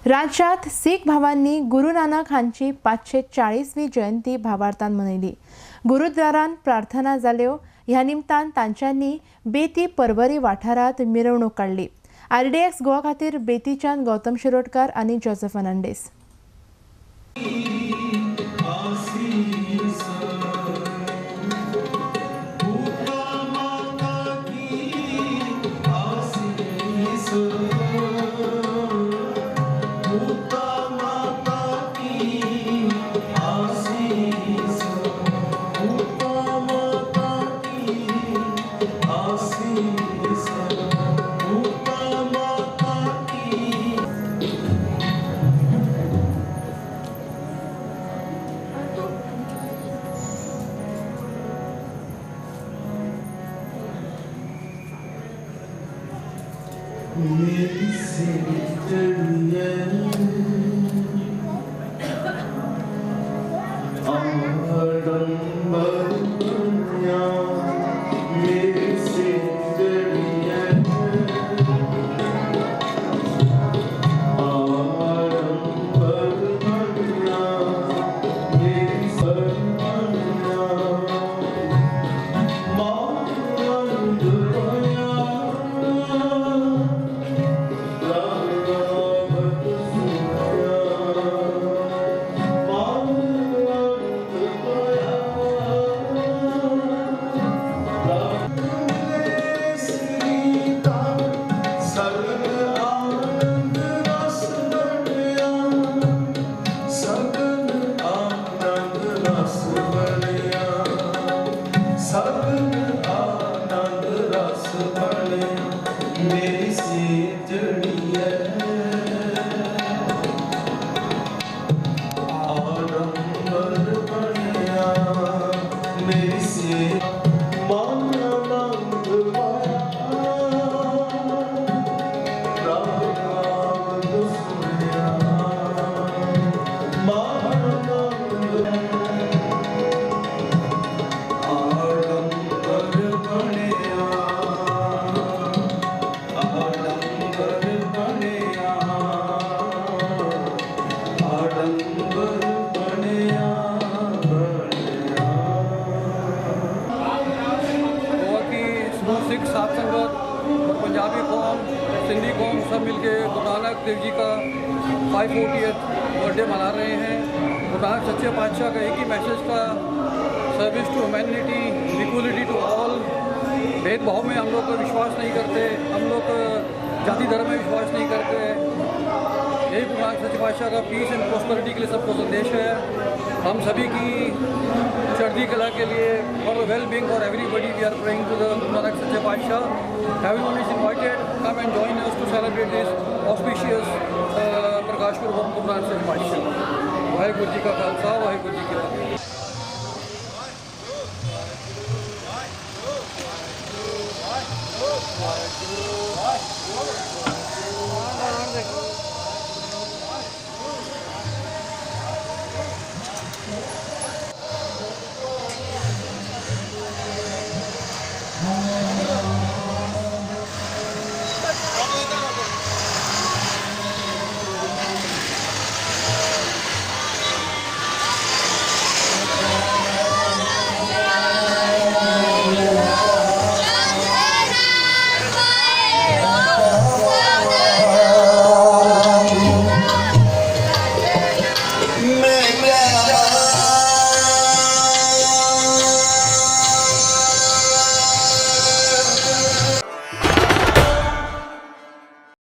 राज्यात सीख भावांनी गुरु नानक हांची 540वी जयंती भावार्थान मनयली। गुरुद्वारान प्रार्थना जाल्यो। ह्या निमतान तांच्यांनी बेती परवरी वाठारांत मिरवणूक काडली। RDX गोवा खातीर बेतीच्यान गौतम शिरोडकार आनी जोसेफ फर्नांडीस। सिख साथ संगत और पंजाबी कौम, सिंधी कौम सब मिलके गुरु नानक देव जी का 540th बर्थडे मना रहे हैं। गुरु नानक सच्चे पातशाह का एक ही मैसेज था, service to humanity, equality to all. भेदभाव में हम लोग विश्वास नहीं करते, हम लोग जाति धर्म में विश्वास नहीं करते। यही गुरु नानक सच्चे पातशाह का पीस एंड प्रॉस्पेरिटी के लिए सबको संदेश है। हम सभी की चढ़ती कला के लिए for the well being for everybody we are praying to the Guru Nanak सच्चे पातशाह। Everyone is invited, come and join us to celebrate this auspicious Prakash Purab Guru Nanak सच्चे पातशाह। वाहिगुरू जी का खालसा, वाहिगुरू जी की फतेह।